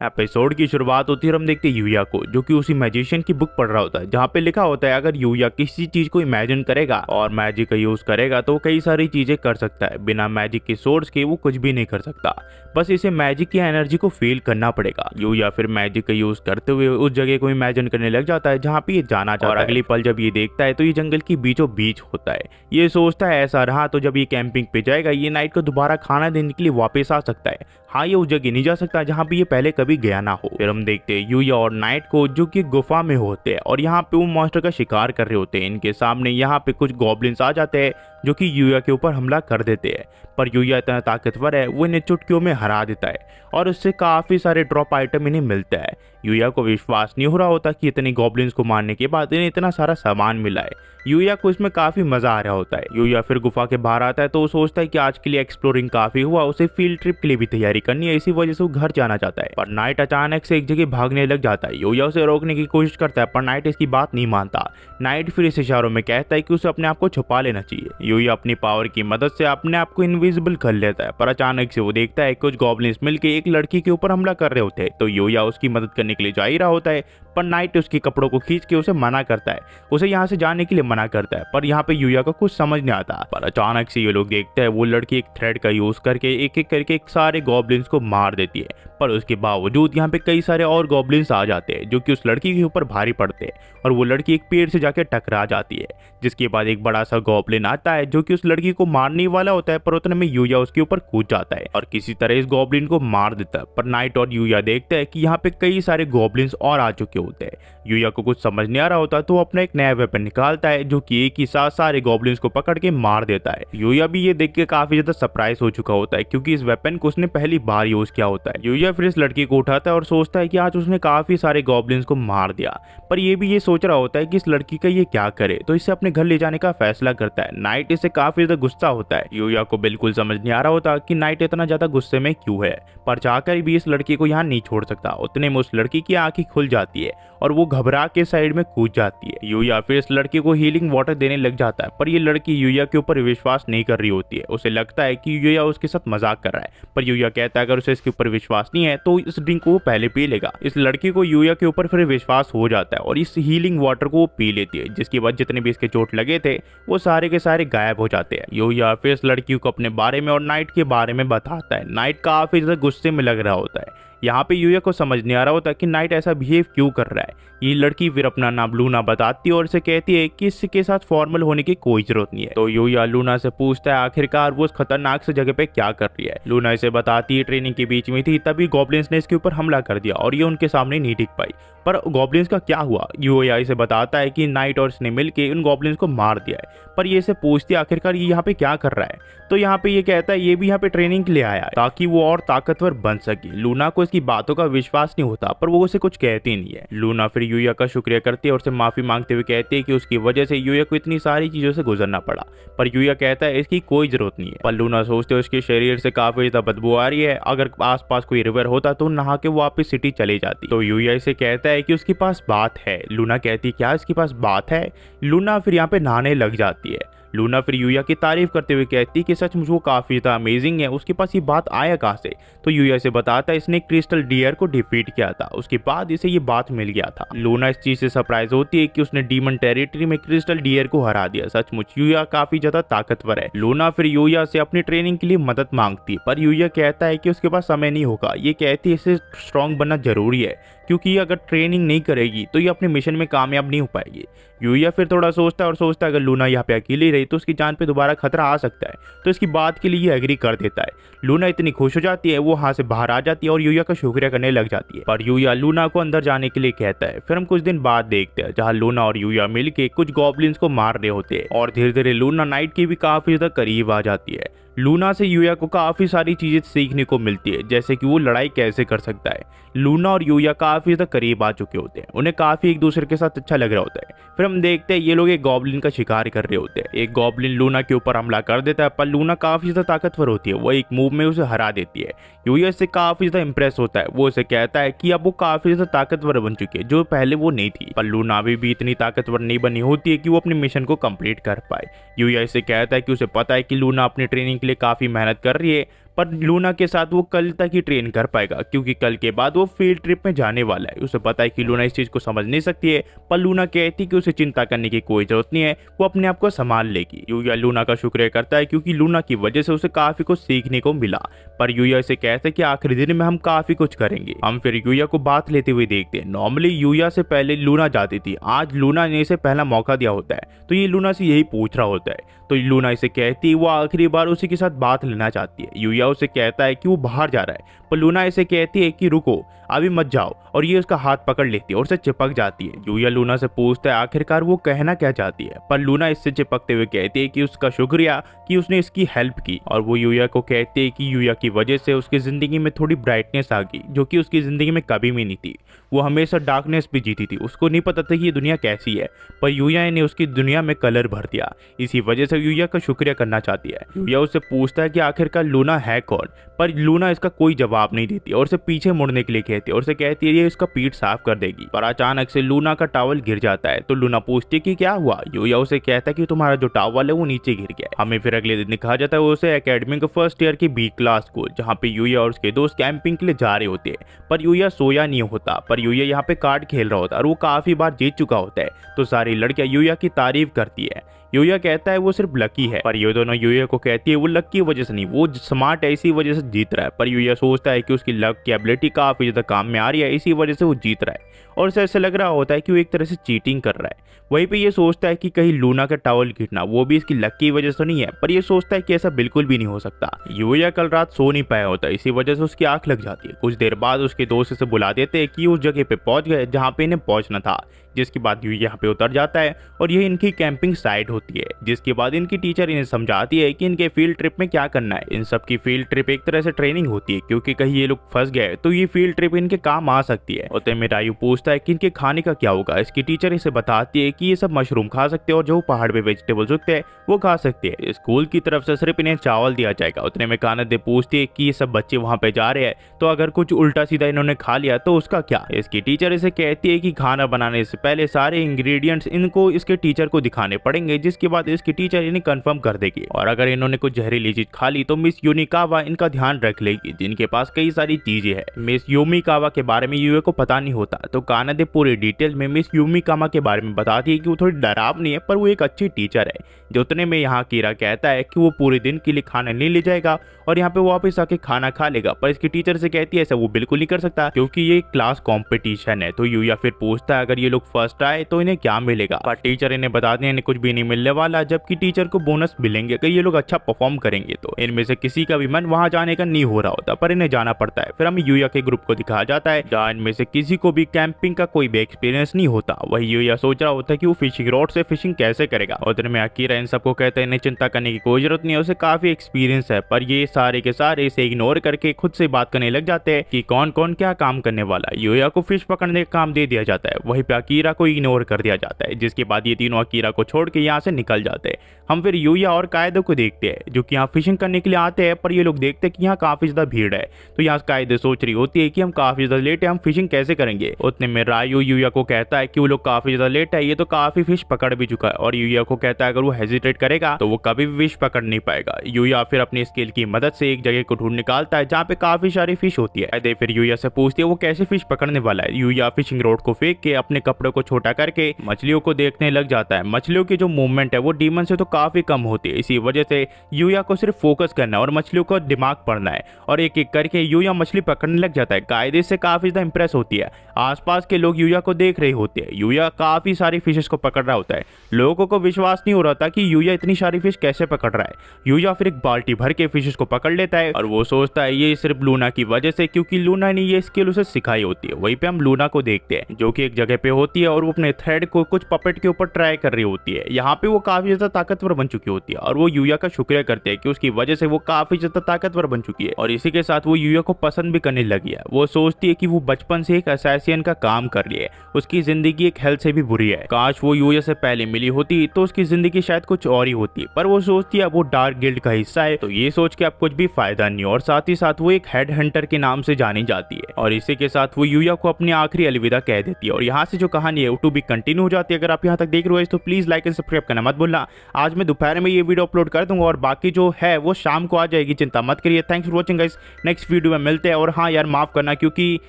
Episode की शुरुआत होती है और हम देखते हैं यूया को, जो कि उसी मैजिशियन की बुक पढ़ रहा होता है, जहाँ पे लिखा होता है अगर यूया किसी चीज को इमेजिन करेगा और मैजिक का यूज करेगा तो वो कई सारी चीजें कर सकता है। बिना मैजिक के सोर्स के वो कुछ भी नहीं कर सकता, बस इसे मैजिक की एनर्जी को फील करना पड़ेगा। यूया फिर मैजिक का यूज करते हुए उस जगह को इमेजिन करने लग जाता है जहाँ पे ये जाना चाहता है। और अगली पल जब ये देखता है तो ये जंगल की बीचों बीच होता है। ये सोचता है ऐसा रहा तो जब ये कैंपिंग पे जाएगा ये नाइट को दोबारा खाना देने के लिए वापस आ सकता है। हाँ, ये उस जगह नहीं जा सकता जहाँ पे ये पहले कभी गया ना हो। फिर हम देखते हैं यूया और नाइट को जो कि गुफा में होते हैं और यहाँ पे वो मॉन्स्टर का शिकार कर रहे होते हैं। इनके सामने यहाँ पे कुछ गॉब्लिन्स आ जाते हैं जो कि यूया के ऊपर हमला कर देते हैं, पर यूया इतना ताकतवर है वो इन्हें चुटकियों में हरा देता है और उससे काफी सारे ड्रॉप आइटम इन्हें मिलता है। यूया को विश्वास नहीं हो रहा होता कि इतनी गॉब्लिन्स को मारने के बाद इन्हें इतना सारा सामान मिला है। यूया को इसमें काफी मजा आ रहा होता है। यूया फिर गुफा के बाहर आता है तो वो सोचता है कि आज के लिए एक्सप्लोरिंग काफी हुआ, उसे फील्ड ट्रिप के लिए भी तैयारी करनी है, इसी वजह से वो घर जाना चाहता है। पर नाइट अचानक से एक जगह भागने लग जाता है। यूया उसे रोकने की कोशिश करता है पर नाइट इसकी बात नहीं मानता। नाइट फिर इस इशारों में कहता है कि उसे अपने आप को छुपा लेना चाहिए। यूया अपनी पावर की मदद से अपने आप को इनविजिबल कर लेता है, पर अचानक से वो देखता है कुछ गॉब्लिन्स मिलकर एक लड़की के ऊपर हमला कर रहे होते हैं। तो यूया उसकी मदद करने के लिए जा ही रहा होता है, पर नाइट उसके कपड़ों को खींच के उसे मना करता है, उसे यहाँ से जाने के लिए मना करता है। पर यहाँ पे यूया को कुछ समझ नहीं आता। पर अचानक से ये लोग देखते हैं वो लड़की एक थ्रेड का यूज करके एक एक करके सारे गॉब्लिन्स को मार देती है, पर उसके बावजूद यहाँ पे कई सारे और गॉब्लिन्स आ जाते हैं जो कि उस लड़की के ऊपर भारी पड़ते हैं और वो लड़की एक पेड़ से जाके टकरा जाती है, जिसके बाद एक बड़ा सा गॉब्लिन आता है जो कि उस लड़की को मारने वाला होता है। पर उतने में यूया उसके ऊपर कूद जाता है और किसी तरह इस गॉब्लिन को मार देता है। पर नाइट और यूया देखते हैं कि यहाँ पे कई सारे गॉब्लिन्स और आ चुके होते हैं। यूया को कुछ समझ नहीं आ रहा होता तो वो अपना एक नया वेपन निकालता है जो कि एक ही साथ सारे गॉब्लिन्स को पकड़ के मार देता है। यूया भी ये देख के काफी ज्यादा सरप्राइज हो चुका होता है क्योंकि इस वेपन को उसने पहली बार यूज किया होता है। यूया फिर इस लड़की को उठाता है और सोचता है कि आज उसने काफी सारे गॉब्लिन्स को मार दिया, पर ये भी ये सोच रहा होता है कि इस लड़की का ये क्या करे, तो इसे अपने घर ले जाने का फैसला करता है। नाइट इससे काफी ज्यादा गुस्सा होता है। यूया को बिल्कुल समझ नहीं आ रहा होता कि नाइट इतना ज्यादा गुस्से में क्यों है, पर चाहकर भी इस लड़की को यहाँ नहीं छोड़ सकता। उतने में उस लड़की की आंखें खुल जाती है और वो घबरा के साइड में कूद जाती है। यूया फिर इस लड़की को हीलिंग वाटर देने लग जाता है, पर ये लड़की यूया के ऊपर विश्वास नहीं कर रही होती है। उसे लगता है कि यूया उसके साथ मजाक कर रहा है, पर यूया कहता है अगर उसे इसके ऊपर विश्वास नहीं है तो इस ड्रिंक को वो पहले पी लेगा। इस लड़की को यूया के ऊपर फिर विश्वास हो जाता है और इस हीलिंग वाटर को वो पी लेती है, जिसके बाद जितने भी इसके चोट लगे थे वो सारे के सारे गायब हो जाते हैं। यूया फिर इस लड़की को अपने बारे में और नाइट के बारे में बताता है। नाइट काफी ज्यादा गुस्से में लग रहा होता है। यहाँ पे यूया को समझ नहीं आ रहा होता कि नाइट ऐसा बिहेव क्यों कर रहा है। ये लड़की फिर अपना नाम लूना बताती है और इसे कहती है कि इसके साथ फॉर्मल होने की कोई जरूरत नहीं है। तो यूया लूना से पूछता है आखिरकार वो उस खतरनाक से जगह पे क्या कर रही है। लूना इसे बताती है ट्रेनिंग के बीच में थी तभी गॉब्लिन्स ने इसके ऊपर हमला कर दिया और ये उनके सामने नहीं टिक पाई। पर गॉब्लिन्स का क्या हुआ? यूया इसे बताता है कि नाइट और इसने मिलकर उन गॉब्लिन्स को मार दिया है। पर ये इसे पूछती है आखिरकार ये यहाँ पे क्या कर रहा है। तो यहाँ पे ये कहता है ये भी यहाँ पे ट्रेनिंग के लिए आया है ताकि वो और ताकतवर बन सके। लूना को इसकी बातों का विश्वास नहीं होता, पर वो उसे कुछ कहती नहीं है। लूना फिर यूया का शुक्रिया करती है और उसे माफी मांगते हुए कहती है कि उसकी वजह से यूया को इतनी सारी चीजों से गुजरना पड़ा, पर यूया कहता है इसकी कोई जरूरत नहीं है। पर लूना सोचते है उसके शरीर से काफी ज्यादा बदबू आ रही है, अगर आसपास कोई रिवर होता तो नहा के वो वापस सिटी चली जाती। तो यूया इसे कहता है कि उसके पास बात है। लूना कहती क्या इसके पास बात है? लूना फिर यहाँ पे नहाने लग जाती है। लूना फिर यूया की तारीफ करते हुए कहती कि सच मुझे वो काफी ज्यादा अमेजिंग है, उसके पास ये बात आया कहाँ से? तो यूया से बताता है इसने क्रिस्टल डियर को डिफीट किया था, उसके बाद इसे ये बात मिल गया था। लूना इस चीज से सरप्राइज होती है कि उसने डीमन टेरिटरी में क्रिस्टल डियर को हरा दिया। सचमुच यूया काफी ज्यादा ताकतवर है। लूना फिर यूया से अपनी ट्रेनिंग के लिए मदद मांगती है, पर यूया कहता है कि उसके पास समय नहीं होगा। ये कहती है इसे स्ट्रॉन्ग बनना जरूरी है क्योंकि ये अगर ट्रेनिंग नहीं करेगी तो ये अपने मिशन में कामयाब नहीं हो पाएगी। यूया फिर थोड़ा सोचता है और सोचता है अगर लूना यहाँ पे अकेली रही तो उसकी जान पे दोबारा खतरा आ सकता है, तो इसकी बात के लिए ये एग्री कर देता है। लूना इतनी खुश हो जाती है वो वहां से बाहर आ जाती है और यूया का शुक्रिया करने लग जाती है, पर यूया लूना को अंदर जाने के लिए कहता है। फिर हम कुछ दिन बाद देखते हैं जहाँ लूना और यूया मिलके कुछ गॉब्लिन्स को मार रहे होते हैं और धीरे धीरे लूना नाइट के भी काफी ज्यादा करीब आ जाती है। लूना से यूया को काफी सारी चीजें सीखने को मिलती है, जैसे कि वो लड़ाई कैसे कर सकता है। लूना और यूया काफी ज्यादा करीब आ चुके होते हैं, उन्हें काफी एक दूसरे के साथ अच्छा लग रहा होता है। फिर हम देखते हैं ये लोग एक गॉब्लिन का शिकार कर रहे होते हैं। एक गॉब्लिन लूना के ऊपर हमला कर देता है, पर लूना काफी ज्यादा ताकतवर होती है, वो एक मूव में उसे हरा देती है। यूया इससे काफी ज्यादा इंप्रेस होता है, वो उसे कहता है कि अब वो काफी ज्यादा ताकतवर बन चुकी है जो पहले वो नहीं थी। पर लूना अभी भी इतनी ताकतवर नहीं बनी होती है कि वो अपने मिशन को कंप्लीट कर पाए। यूया इसे कहता है कि उसे पता है कि लूना अपनी ट्रेनिंग के लिए काफी मेहनत कर रही है, पर लूना के साथ वो कल तक ही ट्रेन कर पाएगा, क्योंकि कल के बाद वो फील्ड ट्रिप में जाने वाला है। उसे पता है कि लूना इस चीज को समझ नहीं सकती है, पर लूना कहती है कि उसे चिंता करने की कोई जरूरत नहीं है, वो अपने आप को संभाल लेगी। यूया लूना का शुक्रिया करता है, क्योंकि लूना की वजह से उसे काफी कुछ सीखने को मिला। पर यूया इसे कहता है कि आखिरी दिन में हम काफी कुछ करेंगे। हम फिर यूया को बात लेते हुए देखते हैं। नॉर्मली यूया से पहले लूना जाती थी, आज लूना ने इसे पहला मौका दिया होता है, तो ये लूना से यही पूछ रहा होता है। तो लूना इसे कहती है वो आखिरी बार उसी के साथ बात लेना चाहती है। यूया उसे कहता है कि वो बाहर जा रहा है, पर लूना इसे कहती है कि रुको, अभी मत जाओ, और ये उसका हाथ पकड़ लेती है और उसे चिपक जाती है। यूया लूना से पूछता है आखिरकार वो कहना क्या चाहती है, पर लूना इससे चिपकते हुए कहती है कि उसका शुक्रिया कि उसने इसकी हेल्प की। और वो यूया को कहती है कि यूया की वजह से उसकी जिंदगी में थोड़ी ब्राइटनेस आ गई, जो कि उसकी जिंदगी में कभी भी नहीं थी। वो हमेशा डार्कनेस भी जीती थी, उसको नहीं पता था कि ये दुनिया कैसी है, पर यूया ने उसकी दुनिया में कलर भर दिया। इसी वजह से यूया का शुक्रिया करना चाहती है। यूया उससे पूछता है कि आखिरकार लूना है कौन, पर लूना इसका कोई जवाब नहीं देती और उसे पीछे मुड़ने के लिए कहती है और उसे कहती है ये इसका पीठ साफ कर देगी। पर अचानक से लूना का टॉवल गिर जाता है, तो लूना पूछती है कि क्या हुआ। यूया उसे कहता है कि तुम्हारा जो टॉवल है वो नीचे गिर गया है। हमें फिर अगले दिन दिखाया जाता है उसे एकेडमी के फर्स्ट ईयर की बी क्लास स्कूल, जहाँ पे यूया और उसके दोस्त कैंपिंग के लिए जा रहे होते हैं। पर यूया सोया नहीं होता, पर यूया यहाँ पे कार्ड खेल रहा होता है और वो काफी बार जीत चुका होता है। तो सारी लड़कियां यूया की तारीफ करती है। यूया कहता है वो सिर्फ लकी है, पर ये दोनों यूया को कहती है वो लक की वजह से नहीं, वो स्मार्ट है इसी वजह से जीत रहा है। पर यूया सोचता है कि उसकी लक की एबिलिटी काफी ज्यादा काम में आ रही है, इसी वजह से वो जीत रहा है और उसे ऐसा लग रहा होता है कि वो एक तरह से चीटिंग कर रहा है। वहीं पे ये सोचता है कि कहीं लूना का टॉवल गिरना वो भी इसकी लक की वजह से नहीं है, पर ये सोचता है कि ऐसा बिल्कुल भी नहीं हो सकता। यूया कल रात सो नहीं पाया होता, इसी वजह से उसकी आंख लग जाती है। कुछ देर बाद उसके दोस्त इसे बुला देते हैं कि उस जगह पे पहुंच गए जहाँ पे इन्हें पहुंचना था, जिसके बाद यूया यहाँ पे उतर जाता है और यह इनकी कैंपिंग साइट होती है। जिसके बाद इनकी टीचर इन्हें समझाती है कि इनके फील्ड ट्रिप में क्या करना है। इन सब की फील्ड ट्रिप एक तरह से ट्रेनिंग होती है, क्योंकि कहीं ये लोग फंस गए तो ये फील्ड ट्रिप इनके काम आ सकती है। और तब रायू पूछता है कि इनके खाने का क्या होगा। इसकी टीचर इसे बताती है कि ये सब मशरूम खा सकते हैं और जो पहाड़ पे वेजिटेबल्स उगते हैं वो खा सकते हैं। स्कूल की तरफ से सिर्फ इन्हें चावल दिया जाएगा। उतने में कानदे पूछती है कि ये सब बच्चे वहाँ पे जा रहे हैं, तो अगर कुछ उल्टा सीधा इन्होंने खा लिया तो उसका क्या। इसकी टीचर इसे कहती है कि खाना बनाने से पहले सारे इंग्रेडिएंट्स इनको इसके टीचर को दिखाने पड़ेंगे, जिसके बाद इसकी टीचर इन्हें कंफर्म कर देगी। और अगर इन्होंने कुछ जहरीली चीज खा ली तो मिस यूनिकावा इनका ध्यान रख लेगी, जिनके पास कई सारी चीजें हैं। मिस यूमिकावा के बारे में यूए को पता नहीं होता, तो कानादे पूरे डिटेल में मिस यूमिकावा के बारे में बताती है कि वो थोड़ी डरावनी है, पर वो एक अच्छी टीचर है। जो उतने में यहाँ कीरा कहता है कि वो पूरे दिन के लिए खाना नहीं ले जाएगा और यहाँ पे वापस आके खाना खा लेगा, पर इसकी टीचर से कहती है ऐसा वो बिल्कुल नहीं कर सकता, क्योंकि ये क्लास कंपटीशन है। तो यूया फिर पूछता है अगर ये लोग फर्स्ट आए तो इन्हें क्या मिलेगा, पर टीचर इन्हें बताते हैं इन्हें कुछ भी नहीं मिलने वाला, जबकि टीचर को बोनस मिलेंगे अगर ये लोग अच्छा परफॉर्म करेंगे। तो इनमें से किसी का भी मन वहां जाने का नहीं हो रहा होता, पर इन्हें जाना पड़ता है। फिर हमें यूया के ग्रुप को दिखाया जाता है जहाँ इनमें से किसी को भी कैंपिंग का कोई भी एक्सपीरियंस नहीं होता। वही यूया सोच रहा होता है कि वो फिशिंग रॉड से फिशिंग कैसे करेगा। और इतने में अकीरा इन सबको कहता है इन्हें चिंता करने की कोई जरूरत नहीं है, उसे काफी एक्सपीरियंस है। पर ये सारे के सारे इसे इग्नोर करके खुद से बात करने लग जाते हैं कि कौन कौन क्या काम करने वाला है। यूया को फिश पकड़ने का काम दे दिया जाता है, वहीं पे अकीरा को इग्नोर कर दिया जाता है, जिसके बाद ये तीनों अकीरा को छोड़ के यहाँ से निकल जाते हैं। हम फिर यूया और कायदे को देखते हैं जो कि यहाँ फिशिंग करने के लिए आते हैं, पर ये लोग देखते हैं कि यहाँ काफी ज्यादा भीड़ है। तो यहाँ कायदे सोच रही होती है कि हम काफी ज्यादा लेट है, हम फिशिंग कैसे करेंगे। उतने में रायू यूया को कहता है कि वो लोग काफी ज्यादा लेट है, ये तो काफी फिश पकड़ भी चुका है। और यूया को कहता है अगर वो हेजिटेट करेगा तो वो कभी भी फिश पकड़ नहीं पाएगा। यूया फिर अपनी स्किल की मदद से एक जगह को ढूंढ निकालता है जहाँ पे काफी सारी फिश होती है। कायदे फिर यूया से पूछती है वो कैसे फिश पकड़ने वाला है। यूया फिशिंग रोड को फेंक के अपने कपड़े को छोटा करके मछलियों को देखने लग जाता है। मछलियों की जो मूवमेंट है वो डीमन से तो काफी कम होती है, इसी वजह से यूया को सिर्फ फोकस करना है और मछलियों को दिमाग पड़ना है। और एक एक करके यूया मछली पकड़ने लग जाता है। कायदे से काफी ज्यादा इंप्रेस होती है। आसपास के लोग यूया को देख रहे होते हैं। यूया काफी सारी फिशेस को पकड़ रहा होता है। लोगों को विश्वास नहीं हो रहा था कि यूया इतनी सारी फिश कैसे पकड़ रहा है। यूया फिर एक बाल्टी भर के फिशेस को पकड़ लेता है और वो सोचता है ये सिर्फ लूना की वजह से, क्योंकि लूना ने ये स्किल उसे सिखाई होती है। वहीं पे हम लूना को देखते हैं जो कि एक जगह पे होती है और वो अपने थ्रेड को कुछ पपेट के ऊपर ट्राई कर रही होती है। यहाँ पे वो काफी ज्यादा ताकतवर बन चुकी होती है और वो यूया का शुक्रिया करते हैं कि उसकी वजह से वो काफी ज्यादा ताकतवर बन चुकी है और इसी के साथ वो यूया को पसंद भी करने लगी है। वो सोचती है कि वो बचपन से एक असैसियन का काम कर रही है, उसकी जिंदगी एक हेल्थ से भी बुरी है। काश वो यूया से पहले मिली होती तो उसकी जिंदगी शायद कुछ और ही होती, पर वो सोचती है वो डार्क गिल्ड का हिस्सा है तो ये सोच के अब कुछ भी फायदा नहीं। और साथ ही साथ वो एक हेड हंटर के नाम से जानी जाती है और इसी के साथ वो यूया को अपनी आखिरी अलविदा कह देती है। और यहाँ से जो कहानी कहानी है टू बी कंटिन्यू हो जाती है। अगर आप यहाँ तक देख रहे हो तो प्लीज़ लाइक एंड सब्सक्राइब करना मत भूलना। आज मैं दोपहर में ये वीडियो अपलोड कर दूंगा और बाकी जो है वो शाम को आ जाएगी, चिंता मत करिए। Thanks for watching guys, next video में मिलते हैं। और हाँ यार, माफ़ करना क्योंकि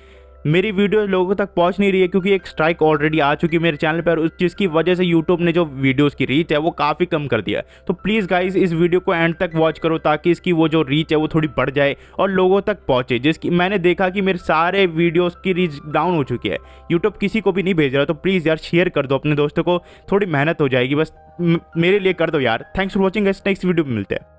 मेरी वीडियो लोगों तक पहुंच नहीं रही है, क्योंकि एक स्ट्राइक ऑलरेडी आ चुकी है मेरे चैनल पर, जिसकी वजह से यूट्यूब ने जो वीडियोस की रीच है वो काफ़ी कम कर दिया है। तो प्लीज़ गाइस इस वीडियो को एंड तक वॉच करो ताकि इसकी वो जो रीच है वो थोड़ी बढ़ जाए और लोगों तक पहुंचे। जिसकी मैंने देखा कि मेरे सारे वीडियोस की रीच डाउन हो चुकी है, यूट्यूब किसी को भी नहीं भेज रहा। तो प्लीज़ यार शेयर कर दो अपने दोस्तों को, थोड़ी मेहनत हो जाएगी, बस मेरे लिए कर दो यार। Thanks for watching guys, next video में मिलते हैं।